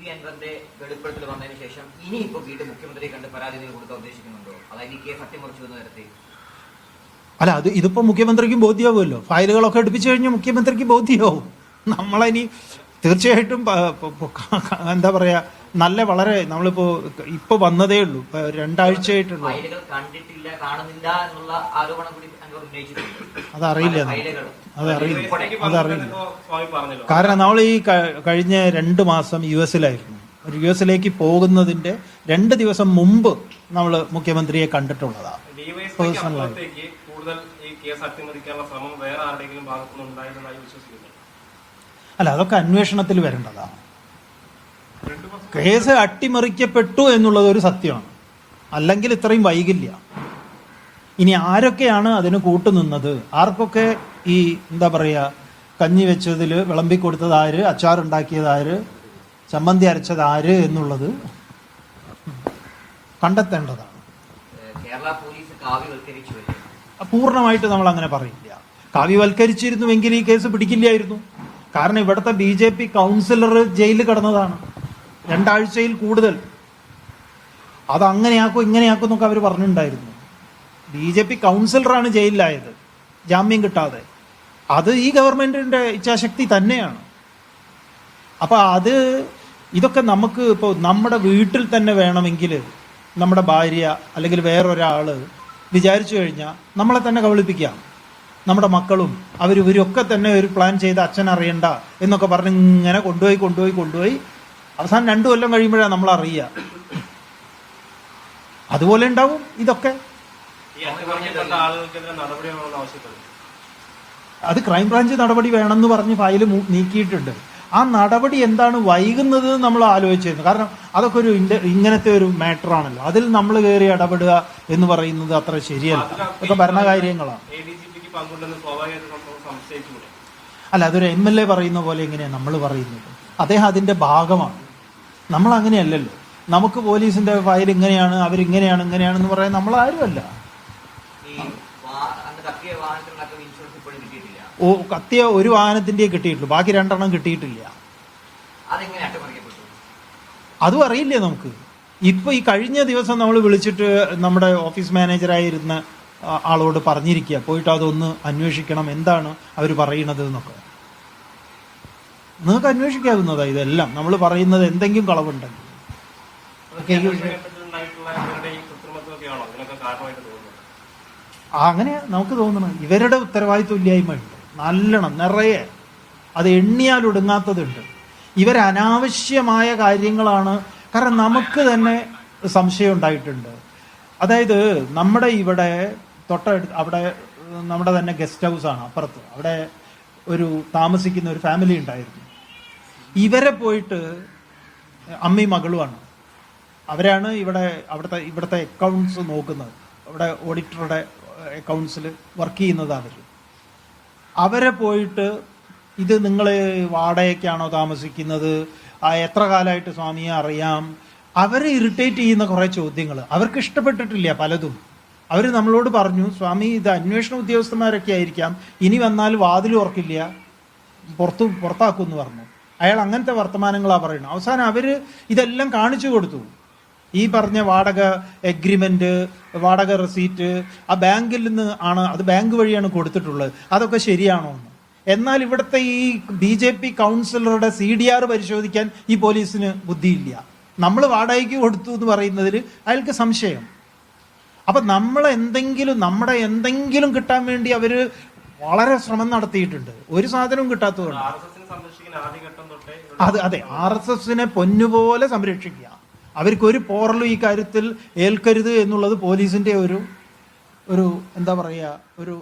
V അൻവറിന്റെ വെളിപ്പെടുത്തൽ വന്നതിന് ശേഷം ഇനിയിപ്പോ വീണ്ടും മുഖ്യമന്ത്രിയെ കണ്ട് പരാതി കൊടുക്കാൻ ഉദ്ദേശിക്കുന്നുണ്ടോ? അതായത് ഈ കേസ് അട്ടിമറിച്ചു എന്ന് നേരത്തെ അല്ല, അത് ഇതിപ്പോൾ മുഖ്യമന്ത്രിക്കും ബോധ്യമാവുമല്ലോ. ഫയലുകളൊക്കെ എടുപ്പിച്ചു കഴിഞ്ഞാൽ മുഖ്യമന്ത്രിക്ക് ബോധ്യമാവും. നമ്മളതിനി തീർച്ചയായിട്ടും എന്താ പറയുക, നല്ല വളരെ നമ്മളിപ്പോൾ ഇപ്പോൾ വന്നതേ ഉള്ളൂ, 2 ആഴ്ചയായിട്ടുള്ളൂ. അതറിയില്ല. കാരണം നമ്മൾ ഈ കഴിഞ്ഞ 2 മാസം US-ലായിരുന്നു. US പോകുന്നതിന്റെ 2 ദിവസം മുമ്പ് നമ്മൾ മുഖ്യമന്ത്രിയെ കണ്ടിട്ടുള്ളതാണ് പേഴ്സണലായി. അല്ല, അതൊക്കെ അന്വേഷണത്തിൽ വരേണ്ടതാണ്. കേസ് അട്ടിമറിക്കപ്പെട്ടു എന്നുള്ളത് ഒരു സത്യമാണ്, അല്ലെങ്കിൽ ഇത്രയും വൈകില്ല. ഇനി ആരൊക്കെയാണ് അതിന് കൂട്ടുനിന്നത്, ആർക്കൊക്കെ ഈ എന്താ പറയുക കഞ്ഞി വെച്ചതിൽ വിളമ്പിക്കൊടുത്തത് ആര്, അച്ചാറുണ്ടാക്കിയത് ആര്, ചമ്മന്തി അരച്ചത് ആര് എന്നുള്ളത് കണ്ടെത്തേണ്ടതാണ്. പൂർണ്ണമായിട്ട് നമ്മൾ അങ്ങനെ പറയില്ല. കാവ്യവൽക്കരിച്ചിരുന്നുവെങ്കിൽ ഈ കേസ് പിടിക്കില്ലായിരുന്നു. കാരണം ഇവിടുത്തെ BJP കൗൺസിലർ ജയിലിൽ കിടന്നതാണ് 2 ആഴ്ചയിൽ കൂടുതൽ. അത് അങ്ങനെയാക്കും ഇങ്ങനെയാക്കും എന്നൊക്കെ അവർ പറഞ്ഞിട്ടുണ്ടായിരുന്നു. BJP കൗൺസിലറാണ് ജയിലിലായത് ജാമ്യം കിട്ടാതെ. അത് ഈ ഗവൺമെന്റിന്റെ ഇച്ഛാശക്തി തന്നെയാണ്. അപ്പൊ ഇതൊക്കെ നമുക്ക് ഇപ്പോൾ നമ്മുടെ വീട്ടിൽ തന്നെ വേണമെങ്കിൽ നമ്മുടെ ഭാര്യ അല്ലെങ്കിൽ വേറൊരാള് വിചാരിച്ചു കഴിഞ്ഞാൽ നമ്മളെ തന്നെ കബളിപ്പിക്കാം. നമ്മുടെ മക്കളും ഇവരൊക്കെ തന്നെ ഒരു പ്ലാൻ ചെയ്ത് അച്ഛൻ അറിയണ്ട എന്നൊക്കെ പറഞ്ഞ് ഇങ്ങനെ കൊണ്ടുപോയി അവസാനം 2 കൊല്ലം കഴിയുമ്പോഴാണ് നമ്മൾ അറിയുക. അതുപോലെ ഉണ്ടാവും ഇതൊക്കെ. അത് ക്രൈംബ്രാഞ്ച് നടപടി വേണമെന്ന് പറഞ്ഞ് ഫയൽ നീക്കിയിട്ടുണ്ട്. ആ നടപടി എന്താണ് വൈകുന്നത് നമ്മൾ ആലോചിച്ചിരുന്നു. കാരണം അതൊക്കെ ഇങ്ങനത്തെ ഒരു മാറ്റർ ആണല്ലോ. അതിൽ നമ്മൾ കയറി ഇടപെടുക എന്ന് പറയുന്നത് അത്ര ശരിയല്ല. അതൊക്കെ ഭരണകാര്യങ്ങളാണ്. അല്ല, അതൊരു MLA പറയുന്ന പോലെ എങ്ങനെയാണ് നമ്മൾ പറയുന്നത്? അദ്ദേഹം അതിന്റെ ഭാഗമാണ്. നമ്മൾ അങ്ങനെയല്ലല്ലോ. നമുക്ക് പോലീസിന്റെ ഫയൽ ഇങ്ങനെയാണ്, ഇങ്ങനെയാണെന്ന് പറയാൻ നമ്മൾ ആരുമല്ല. കത്തിയ ഒരു വാഹനത്തിന്റെ കിട്ടിയിട്ടുള്ളൂ, ബാക്കി 2 എണ്ണം കിട്ടിയിട്ടില്ല. അതും അറിയില്ലേ നമുക്ക്. ഇപ്പൊ ഈ കഴിഞ്ഞ ദിവസം നമ്മൾ വിളിച്ചിട്ട് നമ്മുടെ ഓഫീസ് മാനേജറായിരുന്ന ആളോട് പറഞ്ഞിരിക്കുക, പോയിട്ട് അതൊന്ന് അന്വേഷിക്കണം, എന്താണ് അവർ പറയുന്നത് എന്നൊക്കെ. നിങ്ങൾക്ക് അന്വേഷിക്കാവുന്നതാ ഇതെല്ലാം. നമ്മൾ പറയുന്നത് എന്തെങ്കിലും കളവുണ്ടെങ്കിൽ. അങ്ങനെ നമുക്ക് തോന്നണം. ഇവരുടെ ഉത്തരവാദിത്വം ഇല്ലായ്മയുണ്ട് നല്ലോണം, നിറയെ. അത് എണ്ണിയാൽ ഒടുങ്ങാത്തതുണ്ട്. ഇവരനാവശ്യമായ കാര്യങ്ങളാണ്. കാരണം നമുക്ക് തന്നെ സംശയം ഉണ്ടായിട്ടുണ്ട്. അതായത് നമ്മുടെ ഇവിടെ തൊട്ടടുത്ത് അവിടെ നമ്മുടെ തന്നെ ഗസ്റ്റ് ഹൗസാണ് അപ്പുറത്ത്. അവിടെ ഒരു താമസിക്കുന്ന ഒരു ഫാമിലി ഉണ്ടായിരുന്നു. ഇവരെ പോയിട്ട് അമ്മയും മകളുമാണ്. അവരാണ് ഇവിടുത്തെ അക്കൗണ്ട്സ് നോക്കുന്നത്. അവിടെ ഓഡിറ്ററുടെ അക്കൗണ്ട്സിൽ വർക്ക് ചെയ്യുന്നത് അവരെ പോയിട്ട് ഇത് നിങ്ങൾ വാടകയ്ക്കാണോ താമസിക്കുന്നത്, എത്ര കാലമായിട്ട് സ്വാമിയെ അറിയാം, അവരെ ഇറിറ്റേറ്റ് ചെയ്യുന്ന കുറേ ചോദ്യങ്ങൾ. അവർക്ക് ഇഷ്ടപ്പെട്ടിട്ടില്ല പലതും. അവർ നമ്മളോട് പറഞ്ഞു, സ്വാമി ഇത് അന്വേഷണ ഉദ്യോഗസ്ഥന്മാരൊക്കെ ആയിരിക്കാം, ഇനി വന്നാൽ വാതിൽ ഉറക്കില്ല, പുറത്താക്കും എന്ന് പറഞ്ഞു. അയാൾ അങ്ങനത്തെ വർത്തമാനങ്ങളാണ് പറയുന്നത്. അവസാനം അവർ ഇതെല്ലാം കാണിച്ചു കൊടുത്തു. ഈ പറഞ്ഞ വാടക എഗ്രിമെന്റ്, വാടക റെസീറ്റ് ആ ബാങ്കിൽ നിന്ന് ആണ്, അത് ബാങ്ക് വഴിയാണ് കൊടുത്തിട്ടുള്ളത്, അതൊക്കെ ശരിയാണോ എന്ന്. എന്നാൽ ഇവിടുത്തെ ഈ BJP കൗൺസിലറുടെ CDR പരിശോധിക്കാൻ ഈ പോലീസിന് ബുദ്ധിയില്ല. നമ്മൾ വാടകയ്ക്ക് കൊടുത്തു എന്ന് പറയുന്നതിൽ അയാൾക്ക് സംശയം. അപ്പൊ നമ്മുടെ എന്തെങ്കിലും കിട്ടാൻ വേണ്ടി അവര് വളരെ ശ്രമം നടത്തിയിട്ടുണ്ട്. ഒരു സാധനവും കിട്ടാത്തതുകൊണ്ട് അതെ, RSSനെ പൊന്നുപോലെ സംരക്ഷിക്കുക. അവർക്ക് ഒരു പോറലും ഈ കാര്യത്തിൽ ഏൽക്കരുത് എന്നുള്ളത് പോലീസിന്റെ ഒരു എന്താ പറയുക ഒരു